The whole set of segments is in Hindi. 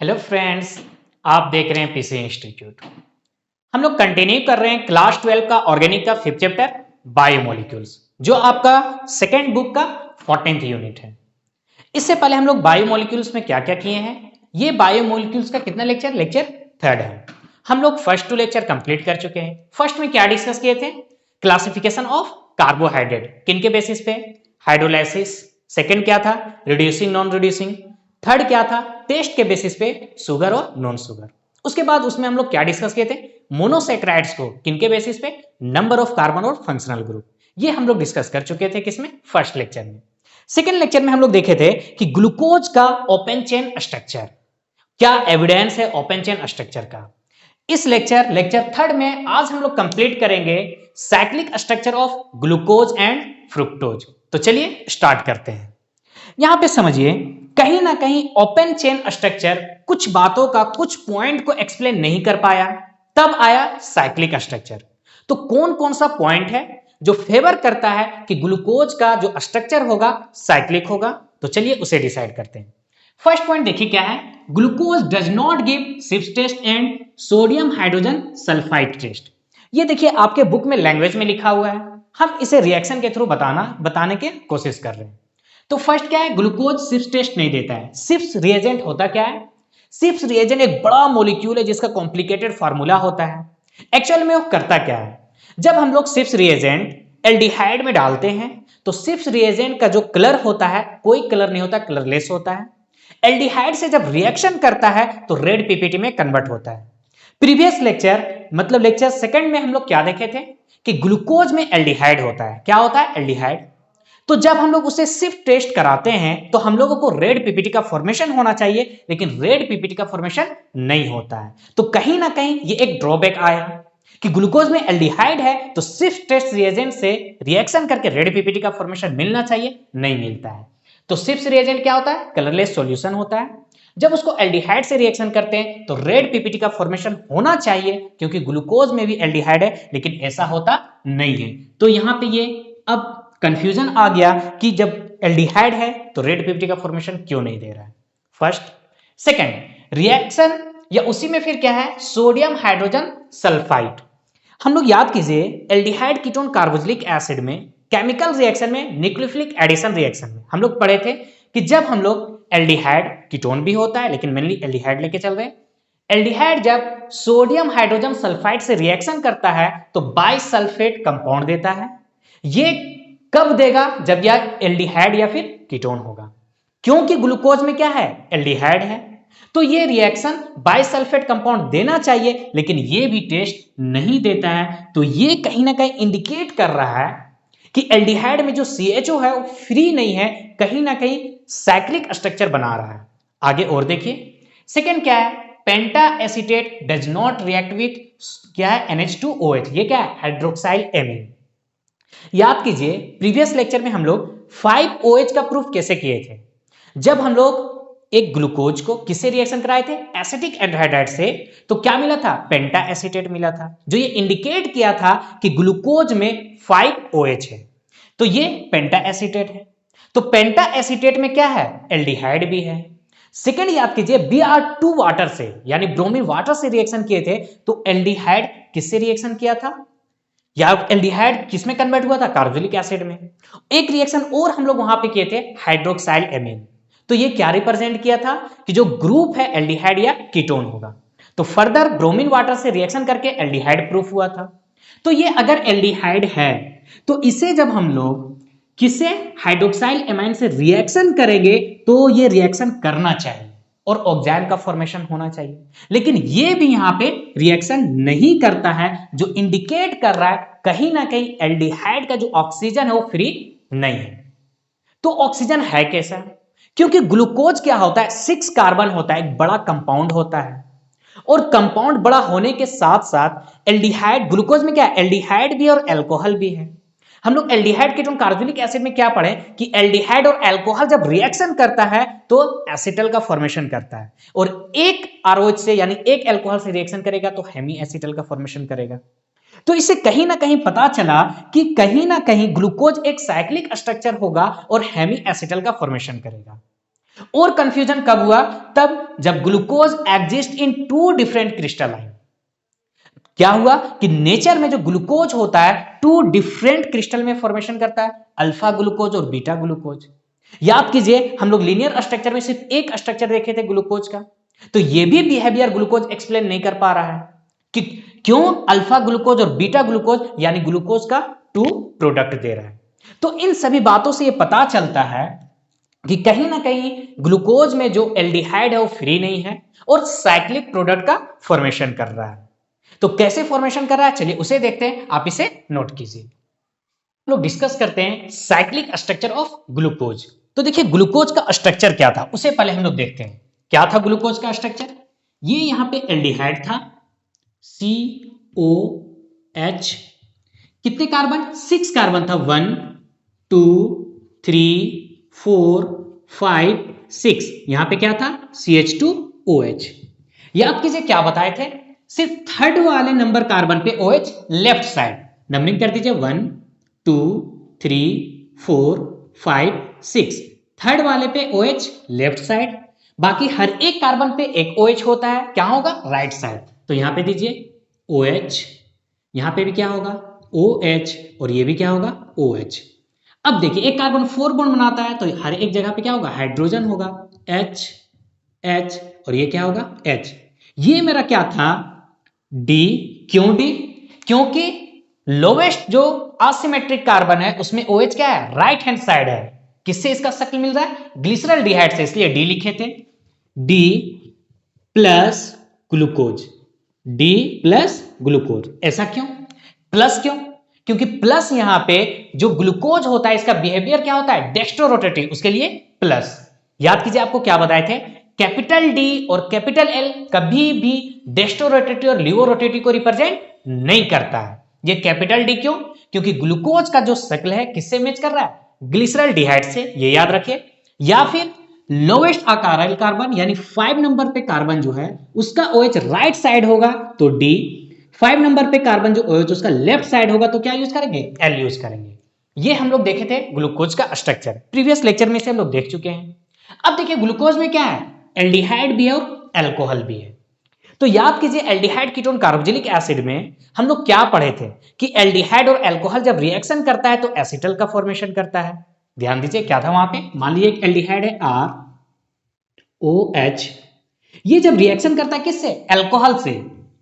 हेलो फ्रेंड्स, आप देख रहे हैं पीसी इंस्टीट्यूट। हम लोग कंटिन्यू कर रहे हैं क्लास 12 का ऑर्गेनिक का 5th चैप्टर बायोमोलिक्यूल्स, जो आपका सेकेंड बुक का 14th यूनिट है। इससे पहले हम लोग बायोमोलिक्यूल्स में क्या क्या किए हैं, ये बायोमोलिक्यूल्स का कितना लेक्चर लेक्चर 3rd है। हम लोग फर्स्ट 2 लेक्चर कंप्लीट कर चुके हैं। फर्स्ट में क्या डिस्कस किए थे, क्लासिफिकेशन ऑफ कार्बोहाइड्रेट, किन के बेसिस पे, हाइड्रोलाइसिस। सेकेंड क्या था, रिड्यूसिंग नॉन रिड्यूसिंग। थर्ड क्या था, टेस्ट के बेसिस पे शुगर और नॉन शुगर। उसके बाद उसमें हम लोग क्या डिस्कस किए थे, मोनोसेक्राइड्स को किनके बेसिस पे, नंबर ऑफ कार्बन और फंक्शनल ग्रुप। ये हम लोग डिस्कस कर चुके थे किसमें, फर्स्ट लेक्चर में। सेकेंड लेक्चर में हम लोग देखे थे कि ग्लूकोज का ओपन चेन स्ट्रक्चर, क्या एविडेंस है ओपन चेन स्ट्रक्चर का। इस लेक्चर 3rd में आज हम लोग कंप्लीट करेंगे cyclic structure of glucose and fructose. तो चलिए स्टार्ट करते हैं। यहां पे समझिए, कहीं ना कहीं ओपन चेन स्ट्रक्चर कुछ बातों का, कुछ पॉइंट को एक्सप्लेन नहीं कर पाया, तब आया साइक्लिक स्ट्रक्चर। तो कौन कौन सा पॉइंट है जो फेवर करता है कि ग्लूकोज का जो स्ट्रक्चर होगा साइक्लिक होगा, तो चलिए उसे डिसाइड करते हैं। फर्स्ट पॉइंट देखिए क्या है, glucose does not give Schiff's test and sodium hydrogen sulphide test. ये देखिए आपके बुक में लैंग्वेज में लिखा हुआ है, हम इसे रिएक्शन के थ्रू बताने की कोशिश कर रहे हैं। तो फर्स्ट क्या है, ग्लूकोज सिप्स टेस्ट नहीं देता है। सिप्स रिएजेंट होता क्या है, सिप्स रिएजेंट एक बड़ा मॉलिक्यूल है जिसका कॉम्प्लिकेटेड फार्मूला होता है। एक्चुअल में वो करता क्या है, जब हम लोग सिप्स रिएजेंट एल्डिहाइड में डालते हैं तो सिप्स रिएजेंट का जो कलर होता है, कोई कलर नहीं होता, कलरलेस होता है। एल्डिहाइड से जब रिएक्शन करता है तो रेड पीपीटी में कन्वर्ट होता है। प्रीवियस लेक्चर मतलब लेक्चर सेकंड में हम लोग क्या देखे थे कि ग्लूकोज में एल्डिहाइड होता है। क्या होता है, एल्डिहाइड। तो जब हम लोग उसे सिर्फ टेस्ट कराते हैं तो हम लोगों को रेड पीपीटी का फॉर्मेशन होना चाहिए, लेकिन रेड पीपीटी का फॉर्मेशन नहीं होता है। तो कहीं ना कहीं ये एक ड्रॉबैक आया कि ग्लूकोज में एल्डिहाइड है तो सिर्फ टेस्ट रिएजेंट से रिएक्शन करके रेड पीपीटी का फॉर्मेशन मिलना चाहिए, नहीं मिलता है। तो सिर्फ रिएजेंट क्या होता है, कलरलेस सॉल्यूशन होता है। जब उसको एल्डिहाइड से रिएक्शन करते हैं तो रेड पीपीटी का फॉर्मेशन होना चाहिए, क्योंकि ग्लूकोज में भी एल्डिहाइड है, लेकिन ऐसा होता नहीं है। तो यहां पे ये अब कंफ्यूजन आ गया कि जब एल्डिहाइड है तो रेड पीपीटी का फॉर्मेशन क्यों नहीं दे रहा है। फर्स्ट। सेकंड, रिएक्शन या उसी में फिर क्या है, सोडियम हाइड्रोजन सल्फाइड। हम लोग याद कीजिए, एल्डिहाइड कीटोन कार्बोक्सिलिक एसिड में केमिकल रिएक्शन में, न्यूक्लियोफिलिक एडिशन रिएक्शन में हम लोग पढ़े थे कि जब हम लोग एल्डिहाइड, कीटोन भी होता है लेकिन मेनली एल्डिहाइड लेके चल रहे हैं, एल्डिहाइड जब सोडियम हाइड्रोजन सल्फाइड से रिएक्शन करता है तो बाइसल्फेट कंपाउंड देता है। ये कब देगा, जब यह एल्डिहाइड या फिर कीटोन होगा, क्योंकि ग्लूकोज में क्या है, एल्डिहाइड है। तो ये रिएक्शन बाइसल्फेट कंपाउंड देना चाहिए, लेकिन ये भी टेस्ट नहीं देता है। तो ये कहीं ना कहीं इंडिकेट कर रहा है कि एल्डिहाइड में जो CHO है वो फ्री नहीं है, कहीं ना कहीं साइक्लिक स्ट्रक्चर बना रहा है। आगे और देखिए, सेकेंड क्या है, penta acetate does not react with क्या है, NH2OH। ये क्या है, हाइड्रोक्साइल एमीन। याद कीजिए प्रीवियस लेक्चर में हम लोग 5OH का प्रूफ कैसे किए थे, जब हम लोग एक ग्लूकोज को किससे रिएक्शन कराए थे, एसिटिक एल्डिहाइड से, तो क्या मिला था, पेंटा एसीटेट मिला था, जो ये इंडिकेट किया था कि ग्लूकोज में 5OH है, तो ये पेंटा एसीटेट है। तो पेंटा एसीटेट में क्या है, एल्डिहाइड भी है। सेकेंड याद कीजिए, Br2 वाटर से यानी ब्रोमीन वाटर से रिएक्शन किए थे, तो एल्डिहाइड किससे रिएक्शन किया था, या एल्डिहाइड किसमें कन्वर्ट हुआ था, कार्बोक्सिलिक एसिड में। एक रिएक्शन और हम लोग वहां पे किए थे, हाइड्रोक्साइल एमीन। तो ये क्या रिप्रेजेंट किया था कि जो ग्रुप है एल्डिहाइड या कीटोन होगा। तो फर्दर ब्रोमीन वाटर से रिएक्शन करके एल्डिहाइड प्रूफ हुआ था। तो ये अगर एल्डिहाइड है तो इसे जब हम लोग किसे, हाइड्रोक्साइल एमाइन से रिएक्शन करेंगे तो ये रिएक्शन करना चाहिए और ऑक्साइड का फॉर्मेशन होना चाहिए, लेकिन ये भी यहां पे रिएक्शन नहीं करता है, जो इंडिकेट कर रहा है कहीं ना कहीं एल्डिहाइड का जो ऑक्सीजन है वो फ्री नहीं है। तो ऑक्सीजन है कैसा, क्योंकि ग्लूकोज क्या होता है, 6 कार्बन होता है, एक बड़ा कंपाउंड होता है, और कंपाउंड बड़ा होने के साथ साथ एल्डिहाइड, ग्लूकोज में क्या है, एल्डिहाइड भी और एल्कोहल भी है। हम लोग एल्डिहाइड कीटोन कार्बोक्सिलिक एसिड में क्या पढ़े कि एल्डिहाइड और अल्कोहल जब रिएक्शन करता है तो एसिटल का फॉर्मेशन करता है, और एक आरओएच से यानी एक अल्कोहल से रिएक्शन करेगा तो हेमी एसिटल का फॉर्मेशन करेगा। तो इससे कहीं ना कहीं पता चला कि कहीं ना कहीं ग्लूकोज एक साइक्लिक स्ट्रक्चर होगा और हेमी एसिटल का फॉर्मेशन करेगा। और कंफ्यूजन कब हुआ? तब जब glucose exist in two different crystalline. क्या हुआ कि नेचर में जो ग्लूकोज होता है टू डिफरेंट क्रिस्टल में फॉर्मेशन करता है, अल्फा ग्लूकोज और बीटा ग्लूकोज। याद कीजिए हम लोग लीनियर स्ट्रक्चर में सिर्फ एक स्ट्रक्चर देखे थे ग्लूकोज का, तो ये भी बिहेवियर ग्लूकोज एक्सप्लेन नहीं कर पा रहा है कि क्यों अल्फा ग्लूकोज और बीटा ग्लूकोज यानी ग्लूकोज का टू प्रोडक्ट दे रहा है। तो इन सभी बातों से ये पता चलता है कि कहीं ना कहीं ग्लूकोज में जो एल्डिहाइड है वो फ्री नहीं है और साइक्लिक प्रोडक्ट का फॉर्मेशन कर रहा है। तो कैसे फॉर्मेशन कर रहा है, चलिए उसे देखते हैं, आप इसे नोट कीजिए। हम लोग डिस्कस करते हैं साइक्लिक स्ट्रक्चर ऑफ ग्लूकोज। तो देखिए ग्लूकोज का स्ट्रक्चर क्या था उसे पहले हम लोग देखते हैं। क्या था ग्लूकोज का स्ट्रक्चर? ये यहां पे एल्डिहाइड था, COH, कितने कार्बन? 6 कार्बन था, 1 2 3 4 5 6। यहां पे क्या था? CH2OH। याद कीजिए क्या बताए थे, सिर्फ थर्ड वाले नंबर कार्बन पे OH लेफ्ट साइड, नंबरिंग कर दीजिए 1 2 3 4 5 6। थर्ड वाले पे OH लेफ्ट साइड, बाकी हर एक कार्बन पे एक OH होता है, क्या होगा? Right side. तो यहां पे दीजिए OH, यहां पे भी क्या होगा? OH, और ये भी क्या होगा? OH। अब देखिए एक कार्बन 4 बॉन्ड बनाता है तो हर एक जगह पे क्या होगा? हाइड्रोजन होगा, H H, और ये क्या होगा? H। ये मेरा क्या था? D। क्यों D? क्योंकि लोवेस्ट जो असिमेट्रिक कार्बन है उसमें OH क्या है? राइट हैंड साइड है। किससे इसका शक्ल मिल रहा है? ग्लिसरॉल्डिहाइड से, इसलिए D लिखे थे। D plus glucose, D plus glucose. ऐसा क्यों? प्लस क्यों? क्योंकि प्लस यहां पे जो ग्लूकोज होता है इसका बिहेवियर क्या होता है? डेक्स्ट्रोरोटेटिव, उसके लिए प्लस। याद कीजिए आपको क्या बताए थे, कैपिटल D और कैपिटल L कभी भी डेक्स्ट्रोरोटेटिव और लिवोरोटेटिव को रिप्रेजेंट नहीं करता है। ये कैपिटल D क्यों? क्योंकि ग्लूकोज का जो शक्ल है किससे मैच कर रहा है? ग्लिसरॉल्डिहाइड से, ये याद रखिए। या फिर लोवेस्ट अकाराइल कार्बन यानी 5 नंबर पे कार्बन जो है उसका OH राइट साइड होगा तो D, 5 नंबर पे कार्बन जो OH उसका लेफ्ट साइड होगा तो क्या यूज करेंगे? L यूज करेंगे। ये हम लोग देखे थे ग्लूकोज का स्ट्रक्चर, प्रीवियस लेक्चर में से हम लोग देख चुके हैं। अब देखिए ग्लूकोज में क्या है? एल्डिहाइड भी है और एल्कोहल भी है। तो याद कीजिए एल्डिहाइड कीटोन कार्बोक्सिलिक एसिड में हम लोग क्या पढ़े थे कि एल्डिहाइड और एल्कोहल जब रिएक्शन करता है तो एसिटल का फॉर्मेशन करता है। ध्यान दीजिए क्या था वहां पे, मान लीजिए एक एल्डिहाइड है ROH, ये जब रिएक्शन करता है किससे? एल्कोहल से,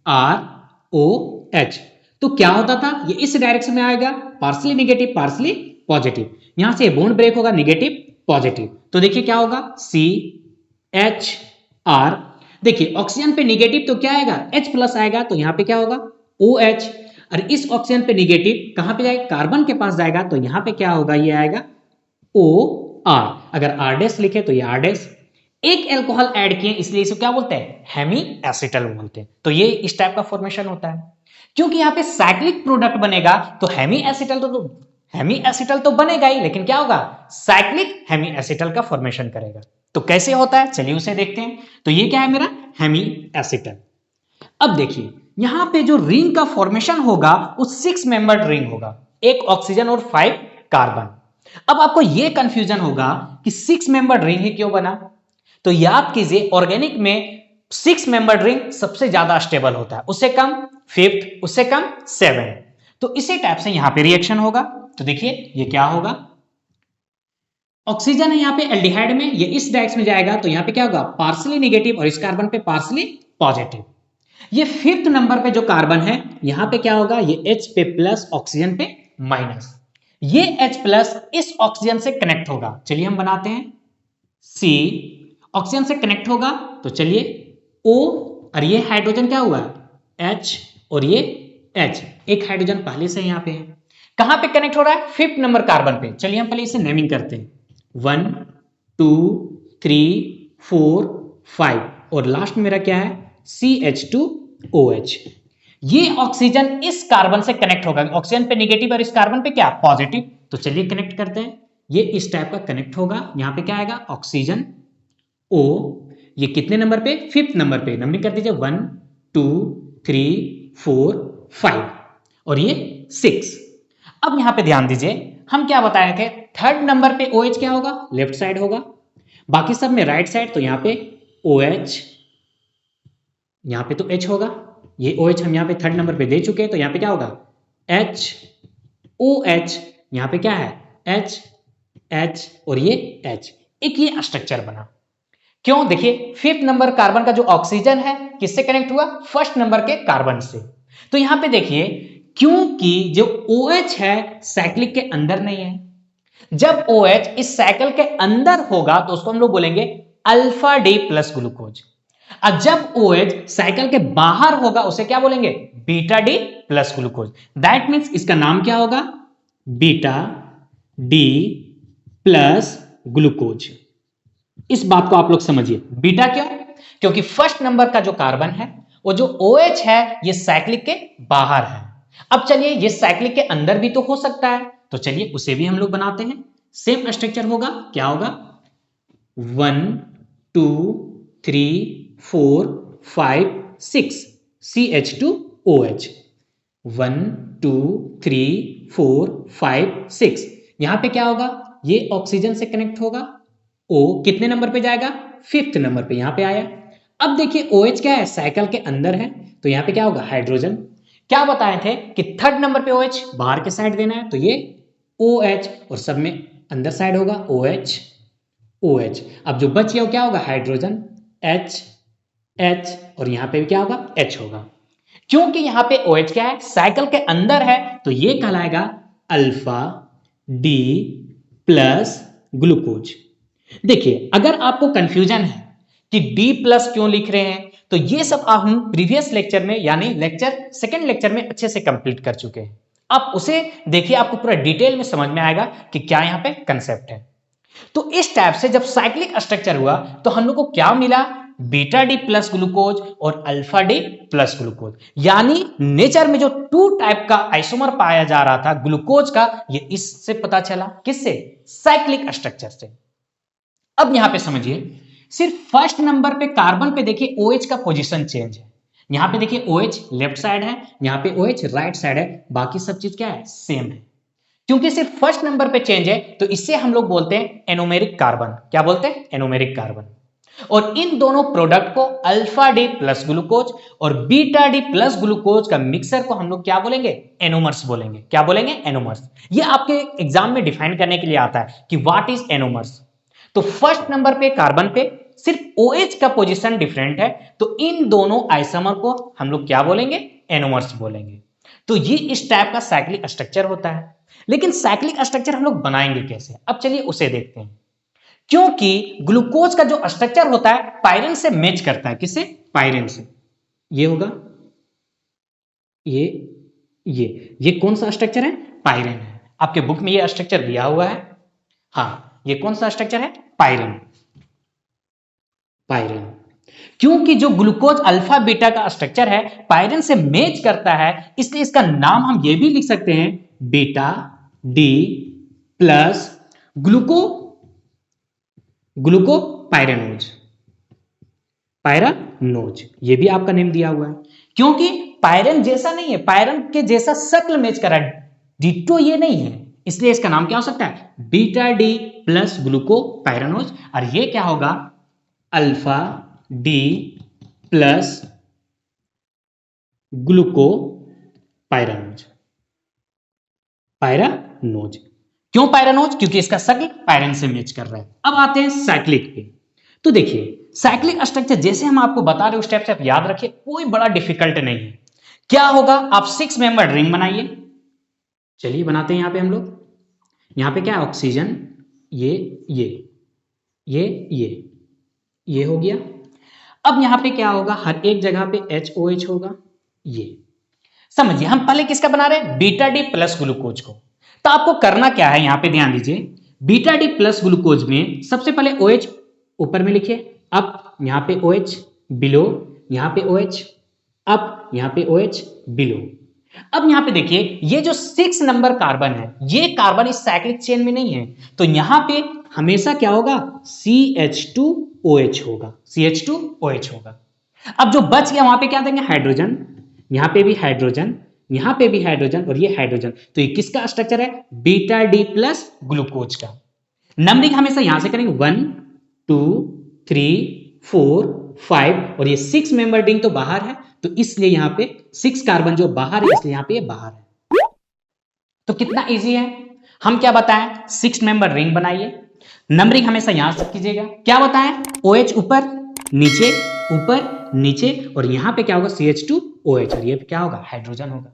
ROH, तो क्या होता था? ये इस डायरेक्शन में आएगा, पार्सली नेगेटिव पार्सली पॉजिटिव, यहां से बॉन्ड ब्रेक होगा नेगेटिव पॉजिटिव, तो देखिए क्या होगा? CHR। देखिए ऑक्सीजन पे नेगेटिव तो क्या आएगा? H प्लस आएगा, तो यहां पे क्या होगा? OH। और इस ऑक्सीजन पे नेगेटिव कहां पे जाएगा? कार्बन के पास जाएगा, तो यहां पे क्या होगा? ये आएगा OR। अगर R' लिखे तो ये R'। एक एल्कोहल ऐड किए इसलिए इसे क्या बोलते हैं? हेमी एसिटल बोलते हैं। तो ये इस टाइप का फॉर्मेशन होता है। क्योंकि यहां पे साइक्लिक प्रोडक्ट बनेगा तो हेमी एसिटल तो बनेगा ही, लेकिन क्या होगा? साइक्लिक हेमी एसिटल का फॉर्मेशन करेगा। तो कैसे होता है चलिए उसे देखते हैं। तो ये क्या है मेरा? Hemiacetal. अब देखिए यहां पे जो रिंग का फॉर्मेशन होगा वो 6 मेंबर्ड रिंग होगा, एक ऑक्सीजन और 5 कार्बन। अब आपको यह कंफ्यूजन होगा कि 6 मेंबर्ड रिंग ही क्यों बना। तो याद कीजिए ऑर्गेनिक में 6 मेंबर्ड रिंग सबसे ज्यादा स्टेबल होता है, उससे कम 5th, उससे कम 7। तो इसी टाइप से यहां पे रिएक्शन होगा। तो देखिए ये क्या होगा? ऑक्सीजन है यहाँ पे एल्डिहाइड में, ये इस डायरेक्शन में जाएगा तो यहाँ पे क्या होगा? पार्सली नेगेटिव, और इस कार्बन पे पार्सली पॉजिटिव। ये 5th नंबर पे जो कार्बन है यहाँ पे क्या होगा? ये H पे प्लस, ऑक्सीजन पे माइनस। ये H प्लस इस ऑक्सीजन से कनेक्ट होगा, चलिए हम बनाते हैं। C ऑक्सीजन से कनेक्ट होगा तो चलिए O, और ये हाइड्रोजन क्या हुआ? H, और ये H, एक हाइड्रोजन पहले से यहाँ पे है। कहां पे कनेक्ट हो रहा है? 5th नंबर कार्बन पे। चलिए हम पहले इसे नेमिंग करते हैं, 1 2 3 4 5, और लास्ट में मेरा क्या है? CH2OH। ये ऑक्सीजन इस कार्बन से कनेक्ट होगा, ऑक्सीजन पे नेगेटिव और इस कार्बन पे क्या? पॉजिटिव। तो चलिए कनेक्ट करते हैं। ये इस टाइप का कनेक्ट होगा, यहां पे क्या आएगा? ऑक्सीजन O, ये कितने नंबर पे? 5th नंबर पे। नंबरिंग कर दीजिए 1 2 3 4 5, और ये 6। अब यहां पे ध्यान दीजिए हम क्या बताए थे? 3rd नंबर पे OH क्या होगा? लेफ्ट साइड होगा, बाकी सब में राइट साइड, तो यहाँ पे OH, यहाँ पे तो H होगा, ये OH हम यहाँ पे थर्ड नंबर पे दे चुके हैं, तो यहाँ पे क्या होगा H OH, यहाँ पे क्या है H H और ये H, एक ये स्ट्रक्चर बना। क्यों? देखिए फिफ्थ नंबर कार्बन का जो ऑक्सीजन है किससे कनेक्ट हुआ, फर्स्ट नंबर के कार्बन से। तो यहां पे देखिए क्योंकि जो OH है साइक्लिक के अंदर नहीं है, जब OH इस साइकिल के अंदर होगा तो उसको हम लोग बोलेंगे अल्फा डी प्लस ग्लूकोज, और जब OH साइकिल के बाहर होगा उसे क्या बोलेंगे, beta D plus glucose. That means इसका नाम क्या होगा, बीटा डी प्लस ग्लूकोज। इस बात को आप लोग समझिए, बीटा क्यों, क्योंकि फर्स्ट नंबर का जो कार्बन है वो जो OH है ये साइक्लिक के बाहर है। अब चलिए ये साइक्लिक के अंदर भी तो हो सकता है, तो चलिए उसे भी हम लोग बनाते हैं। सेम स्ट्रक्चर होगा, क्या होगा 1 2 3 4 5 6 CH2OH, 1 2 3 4 5 6। यहां पे क्या होगा, ये ऑक्सीजन से कनेक्ट होगा, O कितने नंबर पे जाएगा, फिफ्थ नंबर पे, यहां पे आया। अब देखिए OH क्या है, साइकिल के अंदर है, तो यहां पे क्या होगा हाइड्रोजन। क्या बताए थे कि थर्ड नंबर पे OH बाहर के साइड देना है, तो ये OH, और सब में अंदर साइड होगा OH OH। अब जो बच गया वो क्या होगा हाइड्रोजन, H H, और यहां पे भी क्या होगा H होगा। क्योंकि यहां पे OH क्या है साइकिल के अंदर है, तो ये कहलाएगा अल्फा डी प्लस ग्लूकोज। देखिए अगर आपको कंफ्यूजन है कि D प्लस क्यों लिख रहे हैं, तो ये सब आप हम प्रीवियस लेक्चर में यानी सेकंड लेक्चर में अच्छे से कंप्लीट कर चुके हैं। आप उसे देखिए, आपको पूरा डिटेल में समझ में आएगा कि क्या यहां पे कंसेप्ट है। तो इस टाइप से जब साइक्लिक स्ट्रक्चर हुआ तो हम लोग को क्या मिला, बीटा डी प्लस ग्लूकोज और अल्फा डी प्लस ग्लूकोज। यानी नेचर में जो टू टाइप का आइसोमर पाया जा रहा था ग्लूकोज का, ये इससे पता चला, किससे, साइक्लिक स्ट्रक्चर से। अब यहां पे समझिए, सिर्फ फर्स्ट नंबर पे कार्बन पे देखिए OH का पोजीशन चेंज है। यहां पे देखिए OH लेफ्ट साइड है, यहां पे OH राइट साइड है, बाकी सब चीज क्या है सेम है। क्योंकि सिर्फ फर्स्ट नंबर पे चेंज है तो इससे हम लोग बोलते हैं एनोमेरिक कार्बन। क्या बोलते हैं, एनोमेरिक कार्बन। और इन दोनों प्रोडक्ट को अल्फा डी प्लस ग्लूकोज और बीटा डी प्लस ग्लूकोज का मिक्सर को हम लोग क्या बोलेंगे, एनोमर्स बोलेंगे। क्या बोलेंगे, एनोमर्स। ये आपके एग्जाम में डिफाइन करने के लिए आता है कि व्हाट इज एनोमर्स। तो फर्स्ट नंबर पे कार्बन पे सिर्फ OH का पोजीशन डिफरेंट है, तो इन दोनों आइसोमर को हम लोग क्या बोलेंगे, एनोमर्स बोलेंगे। तो ये इस टाइप का साइक्लिक स्ट्रक्चर होता है। लेकिन साइक्लिक स्ट्रक्चर हम लोग बनाएंगे कैसे, अब चलिए उसे देखते हैं। क्योंकि ग्लूकोज का जो स्ट्रक्चर होता है पायरिन से मैच करता है, किससे, पायरिन से। ये होगा ये कौन सा स्ट्रक्चर है, पायरिन है। आपके बुक में ये स्ट्रक्चर दिया हुआ है, हाँ ये कौन सा स्ट्रक्चर है, पायरिन। पायरिन, क्योंकि जो ग्लूकोज अल्फा बीटा का स्ट्रक्चर है पायरिन से मैच करता है, इसलिए इसका नाम हम ये भी लिख सकते हैं beta D plus glucopyranose. Pyranose ये भी आपका नेम दिया हुआ है, क्योंकि पायरन जैसा नहीं है, पायरन के जैसा शक्ल मैच कर रहा है, डिट्टो ये नहीं है, इसलिए इसका नाम क्या हो सकता है, बीटा डी प्लस ग्लूकोपायरानोज। और ये क्या होगा, alpha D plus glucopyranose. Pyranose क्यों पायरानोज, क्योंकि इसका शक्ल पायरन से मैच कर रहा है। अब आते हैं साइक्लिक पे। तो देखिए साइक्लिक स्ट्रक्चर जैसे हम आपको बता रहे उस टाइप से आप याद रखिए, कोई बड़ा डिफिकल्ट नहीं है। क्या होगा, आप 6 मेंबर रिंग बनाइए। चलिए बनाते हैं। यहां पे हम लोग, यहां पे क्या है, ऑक्सीजन, ये हो गया। अब यहां पे क्या होगा, हर एक जगह पे HOH होगा। ये समझिए, हम पहले किसका बना रहे हैं, बीटा डी प्लस ग्लूकोज को। तो आपको करना क्या है, यहां पे ध्यान दीजिए, बीटा डी प्लस ग्लूकोज में सबसे पहले OH ऊपर में लिखिए, अब यहां पे OH बिलो, यहां पे OH अप, यहां पे OH बिलो। अब यहां पे देखिए ये जो 6 नंबर कार्बन है, ये कार्बन इस साइक्लिक चेन में नहीं है, तो यहां पे हमेशा क्या होगा, CH2OH होगा, CH2OH होगा। अब जो बच गया वहां पे क्या देंगे, हाइड्रोजन, यहां पे भी हाइड्रोजन, यहां पे भी हाइड्रोजन और ये हाइड्रोजन। तो ये किसका स्ट्रक्चर है, बीटा डी प्लस ग्लूकोज का। नंबरिंग हमेशा यहां से करेंगे 1 2 3 4 5 और ये 6 मेंबर रिंग तो बाहर है, तो इसलिए यहां पे 6 कार्बन जो बाहर है इसलिए यहां पे ये बाहर है। तो कितना इजी है, हम क्या बताएं, 6 मेंबर रिंग बनाइए, नंबरिंग हमेशा यहां से कीजिएगा। क्या बताएं, OH ऊपर नीचे और यहां पे क्या होगा CH2OH और ये क्या होगा हाइड्रोजन होगा।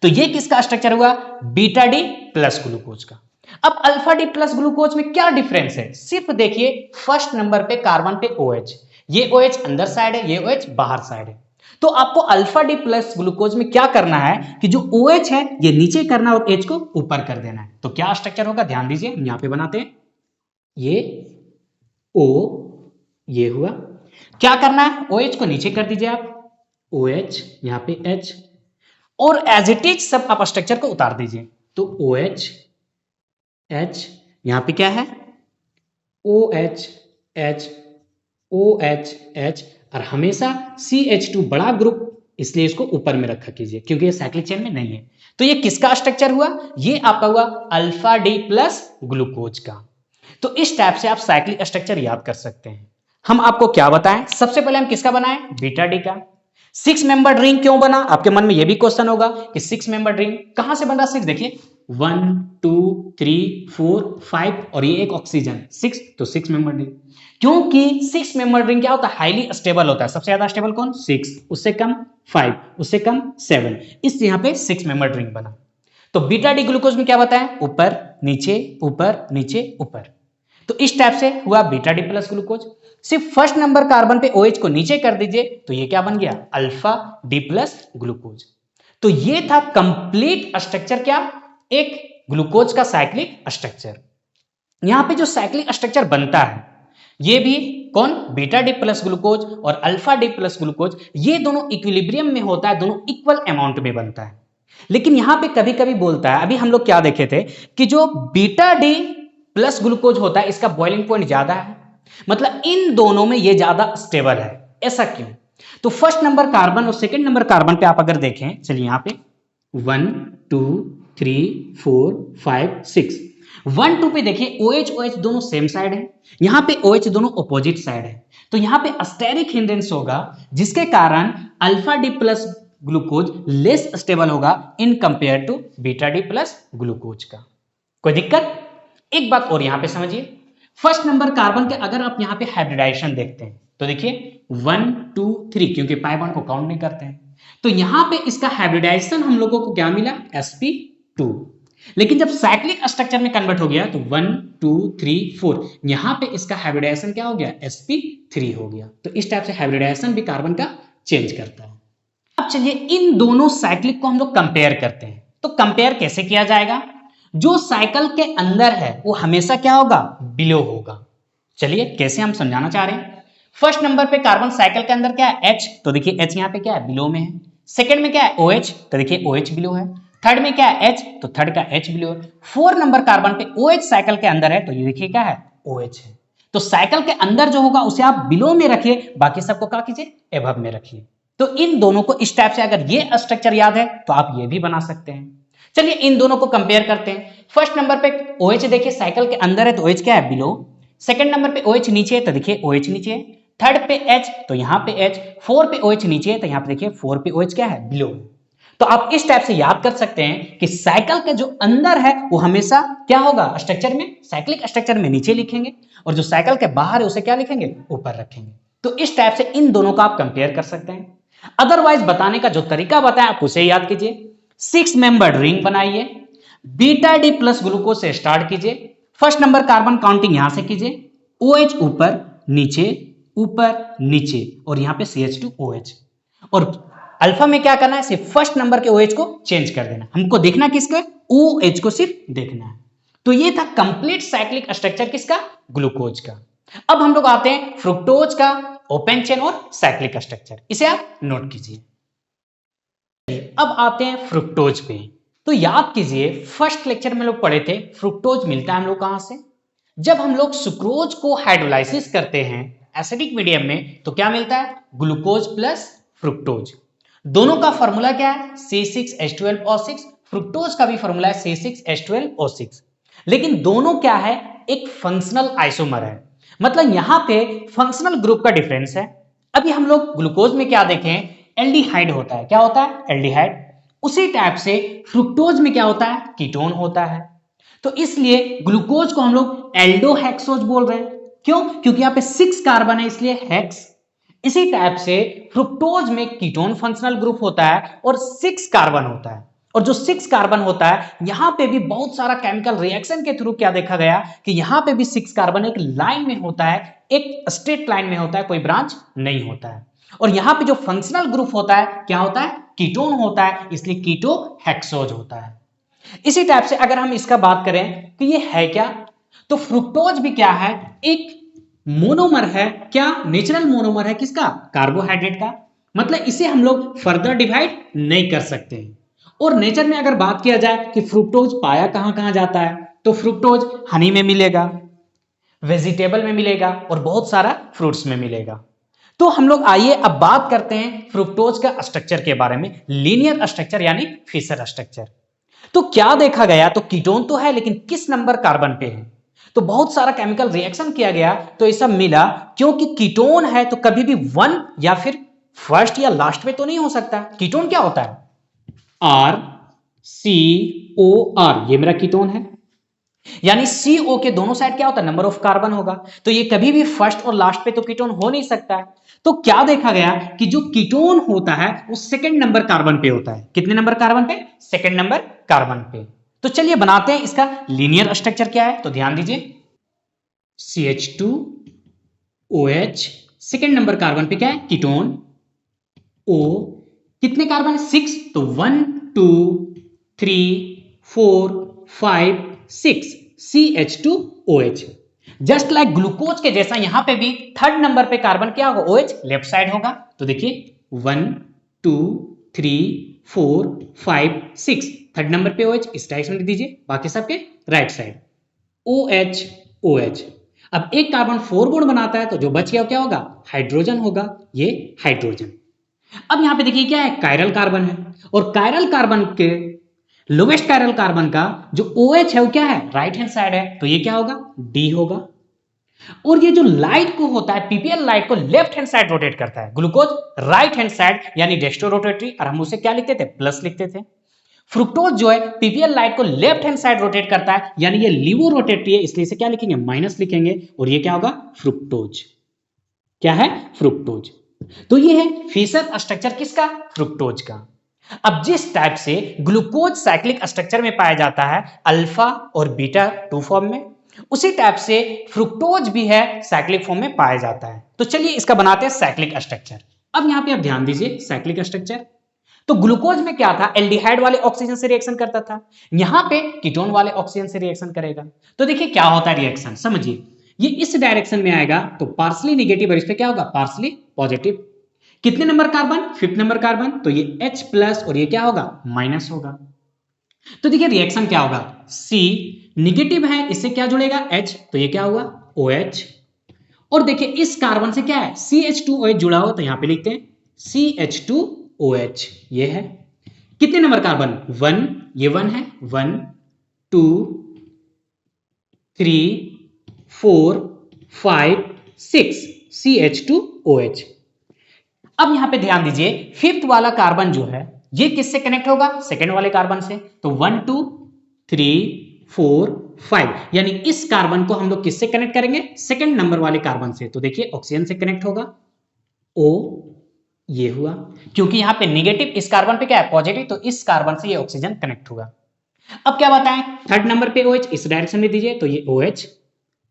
तो ये किसका स्ट्रक्चर हुआ, बीटा डी प्लस ग्लूकोज का। अब अल्फा डी प्लस ग्लूकोज में क्या डिफरेंस है, सिर्फ देखिए फर्स्ट नंबर पे कार्बन पे OH, ये OH अंदर साइड है, ये OH बाहर साइड है। तो आपको अल्फा डी प्लस ग्लूकोज में क्या करना है कि जो OH है ये नीचे करना है और H को ऊपर कर देना है। तो क्या स्ट्रक्चर होगा, ध्यान दीजिए, हम यहां पे बनाते हैं, ये O, ये हुआ, क्या करना है, OH को नीचे कर दीजिए आप, OH यहां पे H और एज इट इज सब आप स्ट्रक्चर को उतार दीजिए। तो OH H यहां पे क्या है OH H OH H और हमेशा CH2 बड़ा ग्रुप, इसलिए इसको ऊपर में रखा कीजिए क्योंकि ये साइक्लिक चेन में नहीं है। तो ये किसका स्ट्रक्चर हुआ, ये आपका हुआ अल्फा डी प्लस ग्लूकोज का। तो इस टाइप से आप साइक्लिक स्ट्रक्चर याद कर सकते हैं। हम आपको क्या बताएं, सबसे पहले हम किसका बनाएं, बीटा डी का। 6 मेंबर रिंग क्यों बना, आपके मन में यह भी क्वेश्चन होगा कि 6 मेंबर रिंग कहां से बना, 6 देखिए 1 2 3 4 5 और ये एक ऑक्सीजन 6, तो 6 मेंबर रिंग। क्योंकि 6 मेंबर रिंग क्या होता है, हाईली स्टेबल होता है। सबसे ज्यादा स्टेबल कौन, 6, उससे कम 5, उससे कम 7, इसलिए यहां पे 6 मेंबर रिंग बना। तो बीटा डी ग्लूकोज में क्या बताएं, ऊपर नीचे ऊपर नीचे ऊपर। तो इस टाइप से हुआ बीटा डी प्लस ग्लूकोज। सिर्फ फर्स्ट नंबर कार्बन पे OH को नीचे कर दीजिए तो ये क्या बन गया, अल्फा डी प्लस ग्लूकोज। तो ये था कंप्लीट स्ट्रक्चर, क्या, एक ग्लूकोज का साइक्लिक स्ट्रक्चर। यहां पे जो साइक्लिक स्ट्रक्चर बनता है ये भी कौन, बीटा डी प्लस ग्लूकोज और अल्फा डी प्लस ग्लूकोज, ये दोनों इक्विलिब्रियम में होता है, दोनों इक्वल अमाउंट में बनता है। लेकिन यहां पे कभी कभी बोलता है, अभी हम लोग क्या देखे थे कि जो बीटा डी प्लस ग्लूकोज होता है इसका बॉइलिंग पॉइंट ज्यादा है, मतलब इन दोनों में ये ज्यादा स्टेबल है। ऐसा क्यों, तो फर्स्ट नंबर कार्बन और सेकंड नंबर कार्बन पे आप अगर देखें, चलिए यहां पे 1 2 3 4 5 6, 1 2 पे देखिए OH OH दोनों सेम साइड है, यहां पे OH दोनों अपोजिट साइड है। तो यहां पे स्टेरिक हिंड्रेंस होगा जिसके कारण alpha D plus glucose less stable होगा in compare to beta D plus glucose का। कोई दिक्कत, एक बात और यहां पे समझिए, फर्स्ट नंबर कार्बन के अगर आप यहां पे हाइब्रिडाइजेशन देखते हैं तो देखिए 1 2 3, क्योंकि पाई बॉन्ड को काउंट नहीं करते हैं, तो यहां पे इसका हाइब्रिडाइजेशन हम लोगों को क्या मिला, sp2। लेकिन जब साइक्लिक स्ट्रक्चर में कन्वर्ट हो गया तो 1 2 3 4, यहां पे इसका हाइब्रिडाइजेशन क्या हो गया, sp3 हो गया। तो इस टाइप से हाइब्रिडाइजेशन भी कार्बन का चेंज करता है। अब चलिए इन दोनों साइक्लिक को हम लोग कंपेयर करते हैं। तो कंपेयर कैसे किया जाएगा, जो साइकिल के अंदर है वो हमेशा क्या होगा, बिलो होगा। चलिए कैसे हम समझाना चाह रहे हैं। फर्स्ट नंबर पे कार्बन साइकिल के अंदर क्या है, H, तो देखिए H यहाँ पे क्या है, बिलो में है। सेकंड में क्या है OH, तो देखिए OH बिलो है। थर्ड में क्या है H, तो थर्ड का H बिलो है। 4 नंबर कार्बन पे OH साइकिल के अंदर है तो ये देखिए क्या है, OH है। तो साइकिल के अंदर जो होगा उसे आप बिलो में रखिए, बाकी सबको क्या कीजिए, एबव में रखिए। तो इन दोनों को इस टाइप से अगर ये स्ट्रक्चर याद है तो आप ये भी बना सकते हैं। चलिए इन दोनों को कंपेयर करते हैं। फर्स्ट नंबर पे OH देखिए साइकिल के अंदर है तो OH क्या है, बिलो। सेकंड नंबर पे OH नीचे है तो देखिए OH नीचे है। थर्ड पे H तो यहां पे H। 4 पे OH नीचे है तो यहां पे देखिए 4 पे OH क्या है, बिलो। तो आप इस टाइप से याद कर सकते हैं कि साइकिल के जो अंदर है वो हमेशा क्या होगा, स्ट्रक्चर में, साइक्लिक स्ट्रक्चर में नीचे लिखेंगे और जो साइकिल के बाहर है उसे क्या लिखेंगे, ऊपर रखेंगे। तो इस टाइप से इन दोनों को आप कंपेयर कर सकते हैं। अदरवाइज बताने का जो तरीका बताया आप उसे याद कीजिए। 6 मेंबर्ड रिंग बनाइए, बीटा डी प्लस ग्लूकोज से स्टार्ट कीजिए, फर्स्ट नंबर कार्बन काउंटिंग यहां से कीजिए, OH ऊपर नीचे और यहां पे CH2OH। और अल्फा में क्या करना है, सिर्फ फर्स्ट नंबर के OH को चेंज कर देना, हमको देखना किसका, OH को सिर्फ देखना है। तो ये था कंप्लीट साइक्लिक स्ट्रक्चर किसका, ग्लूकोज का। अब हम लोग आते हैं फ्रुक्टोज का ओपन चेन और साइक्लिक स्ट्रक्चर, इसे आप नोट कीजिए। अब आते हैं फ्रुक्टोज पे। तो याद कीजिए फर्स्ट लेक्चर में लोग पढ़े थे फ्रुक्टोज मिलता है हम लोग कहां से, जब हम लोग सुक्रोज को हाइड्रोलाइसिस करते हैं एसिडिक मीडियम में तो क्या मिलता है, ग्लूकोज प्लस फ्रुक्टोज। दोनों का फॉर्मूला क्या है, C6H12O6। फ्रुक्टोज का भी फॉर्मूला है C6H12O6। लेकिन दोनों क्या है, एक फंक्शनल आइसोमर है। मतलब यहां पे फंक्शनल ग्रुप का डिफरेंस है। अभी हम लोग ग्लूकोज में क्या देखें, एल्डिहाइड होता है। क्या होता है? एल्डिहाइड। उसी टाइप से फ्रुक्टोज में क्या होता है? कीटोन होता है। तो इसलिए ग्लूकोज को हम लोग एल्डोहेक्सोज बोल रहे हैं। क्यों? क्योंकि यहां पे 6 कार्बन है, इसलिए हेक्स। इसी टाइप से फ्रुक्टोज में कीटोन फंक्शनल ग्रुप होता है और 6 कार्बन होता है। और जो 6 कार्बन होता है, यहां पे भी बहुत सारा केमिकल रिएक्शन के थ्रू क्या देखा गया कि यहां पे भी 6 कार्बन एक लाइन में होता है, एक स्ट्रेट लाइन में होता है, कोई ब्रांच नहीं होता है। और यहां पे जो फंक्शनल ग्रुप होता है, क्या होता है? कीटोन होता है, इसलिए कीटोहेक्सोज होता है। इसी टाइप से अगर हम इसका बात करें कि ये है क्या, तो फ्रुक्टोज भी क्या है? एक मोनोमर है। क्या? नेचुरल मोनोमर है। किसका? कार्बोहाइड्रेट का। मतलब इसे हम लोग फर्दर डिवाइड नहीं कर सकते हैं। और नेचर में अगर बात किया जाए कि फ्रुक्टोज पाया कहां कहां जाता है, तो फ्रुक्टोज हनी में मिलेगा, वेजिटेबल में मिलेगा और बहुत सारा फ्रूट्स में मिलेगा। तो हम लोग आइए अब बात करते हैं फ्रुक्टोज का स्ट्रक्चर के बारे में, लीनियर स्ट्रक्चर यानी फिशर स्ट्रक्चर। तो क्या देखा गया, तो कीटोन तो है लेकिन किस नंबर कार्बन पे है? तो बहुत सारा केमिकल रिएक्शन किया गया तो ये सब मिला। क्योंकि कीटोन है तो कभी भी 1 या फिर फर्स्ट या लास्ट में तो नहीं हो सकता। कीटोन क्या होता है? आर सी ओ आर, ये मेरा कीटोन है। यानी CO के दोनों साइड क्या होता है? नंबर ऑफ कार्बन होगा। तो ये कभी भी फर्स्ट और लास्ट पे तो कीटोन हो नहीं सकता है। तो क्या देखा गया कि जो कीटोन होता है वो सेकंड नंबर कार्बन पे होता है। कितने नंबर कार्बन पे? सेकंड नंबर कार्बन पे। तो चलिए बनाते हैं इसका लीनियर स्ट्रक्चर क्या है। तो ध्यान दीजिए, CH2OH, सेकंड नंबर कार्बन पे क्या है? कीटोन। O, कितने कार्बन है? 6। तो 1 2 3 4 5 6, CH2OH। जस्ट लाइक ग्लूकोज के जैसा यहां पे भी थर्ड नंबर पे कार्बन क्या होगा? OH लेफ्ट साइड होगा। तो देखिए 1 2 3 4 5 6, थर्ड नंबर पे OH इस डायरेक्शन में दीजिए, बाकी सबके राइट साइड OH OH। अब एक कार्बन 4 बॉन्ड बनाता है तो जो बच गया क्या होगा? हाइड्रोजन होगा। ये हाइड्रोजन। अब यहां पे देखिए क्या है? कायरल कार्बन है। और कायरल कार्बन के लोवेस्ट कायरल कार्बन का जो OH है वो क्या है? राइट हैंड साइड है। तो ये क्या होगा? D होगा। और ये जो लाइट को होता है, PPL लाइट को लेफ्ट हैंड साइड रोटेट करता है, ग्लूकोज राइट हैंड साइड यानी डेस्टो रोटेटरी, और हम उसे क्या लिखते थे? प्लस लिखते थे। फ्रुक्टोज जो है PPL लाइट को लेफ्ट हैंड साइड रोटेट करता है, यानी ये लिवो रोटेटरी है, इसलिए इसे क्या लिखेंगे? माइनस लिखेंगे। और ये क्या होगा? फ्रुक्टोज। क्या है? फ्रुक्टोज। तो ये है फिशर स्ट्रक्चर किसका? फ्रुक्टोज का। अब जिस टाइप से ग्लूकोज साइक्लिक स्ट्रक्चर में पाया जाता है अल्फा और बीटा 2 फॉर्म में, उसी टाइप से फ्रुक्टोज भी है साइक्लिक फॉर्म में पाया जाता है। तो चलिए इसका बनाते हैं साइक्लिक स्ट्रक्चर। अब यहां पे आप ध्यान दीजिए, साइक्लिक स्ट्रक्चर तो ग्लूकोज में क्या था? एल्डिहाइड वाले ऑक्सीजन से रिएक्शन करता था, यहां पे कीटोन वाले ऑक्सीजन से रिएक्शन करेगा। तो देखिए क्या होता है रिएक्शन, समझिए। ये इस डायरेक्शन में आएगा तो पार्सली नेगेटिव और इस पे क्या होगा? Partially positive. कितने number carbon? 5th number carbon. तो ये H प्लस और ये क्या होगा? माइनस होगा। तो देखिए रिएक्शन क्या होगा? C निगेटिव है, इससे क्या जुड़ेगा? H, तो ये क्या हुआ? OH। और देखिए इस कार्बन से क्या है? CH2OH जुड़ा हुआ, तो यहां पे लिखते हैं CH2OH। ये है कितने नंबर कार्बन? 1, ये 1 है। 1 2 3 4 5 6, CH2OH। अब यहां पे ध्यान दीजिए, 5th वाला कार्बन जो है ये किससे कनेक्ट होगा? सेकंड वाले कार्बन से। तो 1 2 3 4 5, यानी इस कार्बन को हम लोग किससे कनेक्ट करेंगे? सेकंड नंबर वाले कार्बन से। तो देखिए ऑक्सीजन से कनेक्ट होगा, O, ये हुआ। क्योंकि यहां पे निगेटिव, इस कार्बन पे क्या है? पॉजिटिव, तो इस कार्बन से ये ऑक्सीजन कनेक्ट होगा। अब क्या बताएं? थर्ड नंबर पे OH इस डायरेक्शन में दीजिए, तो ये OH,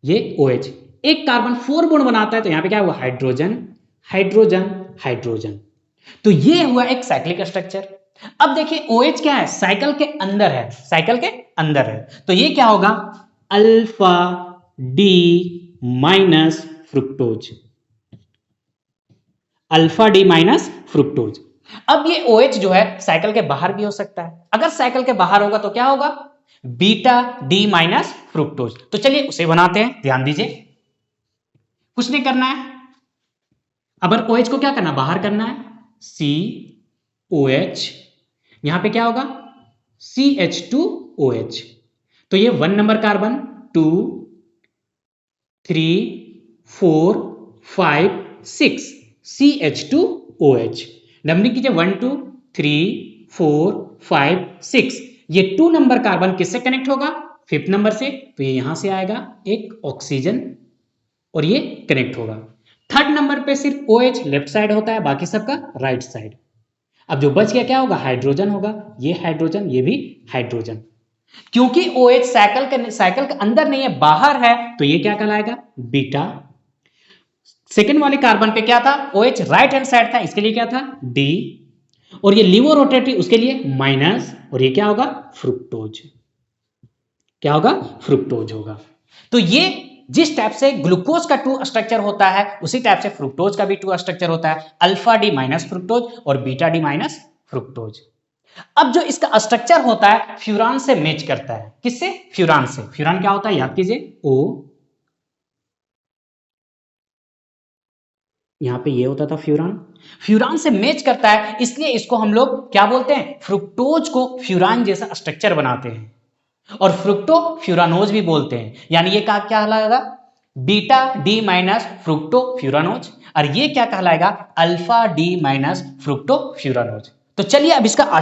ये OH। एक कार्बन 4 बॉन्ड बनाता है तो यहां पे क्या हुआ? Hydrogen hydrogen hydrogen. तो ये हुआ एक साइक्लिक स्ट्रक्चर। अब देखिए OH क्या है? साइकिल के अंदर है, साइकिल के अंदर है। तो ये क्या होगा? Alpha D minus fructose, alpha D minus fructose. अब ये OH जो है साइकिल के बाहर भी हो सकता है। अगर साइकिल के बाहर होगा तो क्या होगा? Beta D minus fructose. तो चलिए उसे बनाते हैं, ध्यान दीजिए। कुछ नहीं करना है, अब OH को क्या करना? बाहर करना है। COH, यहां पे क्या होगा? CH2OH। तो ये 1 नंबर कार्बन, 2 3 4 5 6 CH2OH। नंबरिंग कीजिए 1 2 3 4 5 6। ये 2 नंबर कार्बन किससे कनेक्ट होगा? 5th नंबर से, तो ये यहां से आएगा एक ऑक्सीजन और ये कनेक्ट होगा। 3rd नंबर पे सिर्फ OH लेफ्ट साइड होता है, बाकी सबका राइट साइड। अब जो बच गया क्या होगा? हाइड्रोजन होगा। ये हाइड्रोजन, ये भी हाइड्रोजन। क्योंकि OH साइकिल के अंदर नहीं है, बाहर है, तो ये क्या कहलाएगा? बीटा। सेकेंड वाले कार्बन पे क्या था? OH राइट हैंड साइड था, इसके लिए क्या था? D। और ये लिवो रोटेटरी, उसके लिए माइनस। और ये क्या होगा? फ्रुक्टोज। क्या होगा? फ्रुक्टोज होगा। तो ये जिस टाइप से ग्लूकोज का 2 स्ट्रक्चर होता है, उसी टाइप से फ्रुक्टोज का भी 2 स्ट्रक्चर होता है, अल्फा डी माइनस फ्रुक्टोज और बीटा डी माइनस फ्रुक्टोज। अब जो इसका स्ट्रक्चर होता है फ्यूरान से मैच करता है। किससे? फ्यूरान से। फ्यूरान क्या होता है? याद कीजिए, O, यहां पे ये होता था फ्यूरान। फ्यूरान से मैच करता है, इसलिए इसको हम लोग क्या बोलते हैं? फ्रुक्टोज को फ्यूरान जैसा स्ट्रक्चर बनाते हैं और फ्रुक्टो फ्यूरानोज भी बोलते हैं। यानी ये क्या कहलाएगा? Beta D minus fructo furanose. और ये क्या कहलाएगा? Alpha D minus fructo furanose. तो चलिए अब इसका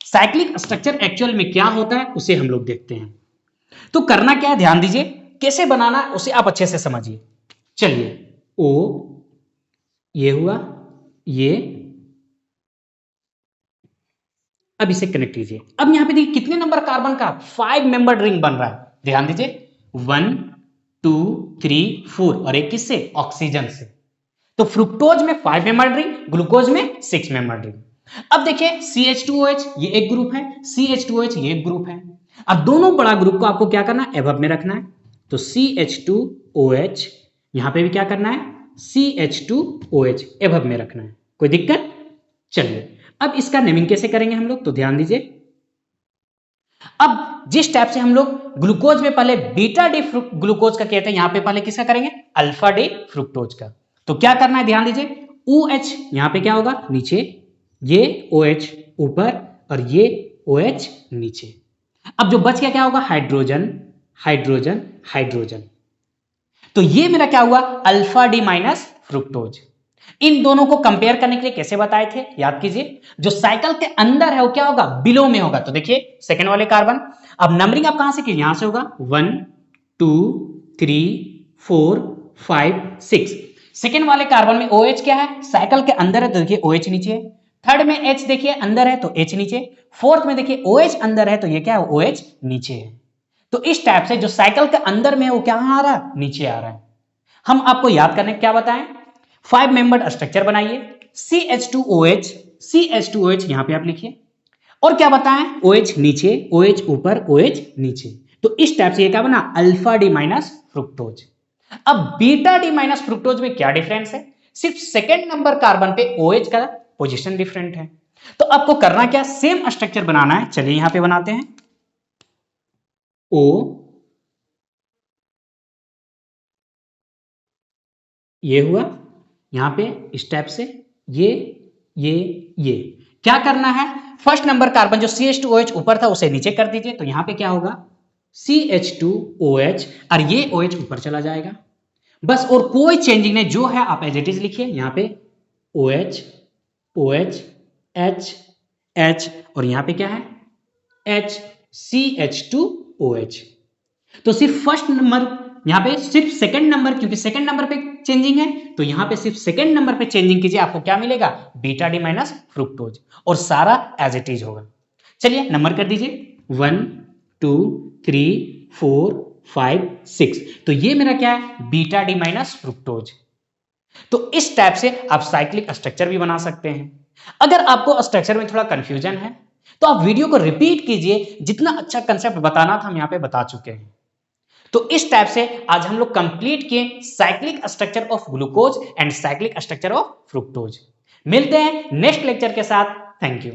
साइक्लिक स्ट्रक्चर एक्चुअल में क्या होता है उसे हम लोग देखते हैं। तो करना क्या है, ध्यान दीजिए, कैसे बनाना है उसे आप अच्छे से समझिए। चलिए, O ये हुआ, ये, अब इसे कनेक्ट कीजिए। अब यहां पे देखिए कितने नंबर कार्बन का? 5 मेंबर्ड रिंग बन रहा है। ध्यान दीजिए, 1 2 3 4 और एक किससे? ऑक्सीजन से। तो फ्रुक्टोज में 5 मेंबर्ड रिंग, ग्लूकोज में 6 मेंबर्ड रिंग। अब देखिए CH2OH ये एक ग्रुप है, CH2OH ये एक ग्रुप है। अब दोनों बड़ा ग्रुप को आपको क्या करना है? एबव में रखना है। तो CH2OH यहां पे भी क्या करना है? CH2OH एबव में रखना है। कोई दिक्कत? चलिए अब इसका नेमिंग कैसे करेंगे हम लोग? तो ध्यान दीजिए, अब जिस टाइप से हम लोग ग्लूकोज में पहले बीटा डी ग्लूकोज का कहते हैं, यहां पे पहले किसका करेंगे? अल्फा डी फ्रुक्टोज का। तो क्या करना है? ध्यान दीजिए, OH यहां पे क्या होगा? नीचे, ये OH ऊपर और ये OH नीचे। अब जो बच गया क्या होगा? Hydrogen hydrogen hydrogen. तो ये मेरा क्या हुआ? Alpha D minus fructose. इन दोनों को कंपेयर करने के लिए कैसे बताए थे? याद कीजिए, जो साइकिल के अंदर है वो क्या होगा? बिलो में होगा। तो देखिए सेकेंड वाले कार्बन, अब नंबरिंग आप कहां से कीजिए? यहां से होगा 1 2 3 4 5 6। सेकेंड वाले कार्बन में OH क्या है? साइकिल के अंदर है, तो देखिए OH नीचे है। थर्ड में H देखिए अंदर है, तो H नीचे। फोर्थ में देखिए OH अंदर है, तो ये क्या है? OH नीचे है। तो इस टाइप से जो साइकिल के अंदर में है वो क्या आ रहा है? नीचे आ रहा है। हम आपको याद करने क्या बताएं? 5 मेंबर्ड स्ट्रक्चर बनाइए, CH2OH, CH2OH यहां पे आप लिखिए, और क्या बताएं? OH नीचे, OH ऊपर, OH नीचे। तो इस टाइप से ये क्या बना? Alpha D minus fructose. अब बीटा डी माइनस फ्रुक्टोज में क्या डिफरेंस है? सिर्फ सेकेंड नंबर कार्बन पे OH का पोजीशन डिफरेंट है। तो आपको करना क्या? सेम स्ट्रक्चर बनाना है। चलिए यहां पे बनाते हैं, O, ये हुआ, यहां पे इस टाइप से, ये क्या करना है? फर्स्ट नंबर कार्बन जो CH2OH ऊपर था उसे नीचे कर दीजिए। तो यहां पे क्या होगा? CH2OH और ये OH ऊपर चला जाएगा बस, और कोई चेंजिंग नहीं, जो है आप एज इट इज लिखिए। यहां पे OH OH H H और यहां पे क्या है? H CH2OH। तो सिर्फ फर्स्ट नंबर, यहां पे सिर्फ सेकंड नंबर, क्योंकि सेकंड नंबर पे चेंजिंग है, तो यहां पे सिर्फ सेकंड नंबर पे चेंजिंग कीजिए, आपको क्या मिलेगा? बीटा डी माइनस फ्रुक्टोज, और सारा एज इट इज होगा। चलिए नंबर कर दीजिए, 1 2 3 4 5 6। तो ये मेरा क्या है? Beta D minus fructose. तो इस टाइप से आप साइक्लिक स्ट्रक्चर भी बना सकते हैं। अगर आपको स्ट्रक्चर में थोड़ा कंफ्यूजन है तो आप वीडियो को रिपीट कीजिए, जितना अच्छा कंसेप्ट बताना था हम यहां पे बता चुके हैं। तो इस टाइप से आज हम लोग कंप्लीट किए cyclic structure of glucose and cyclic structure of fructose. मिलते हैं नेक्स्ट लेक्चर के साथ। Thank you.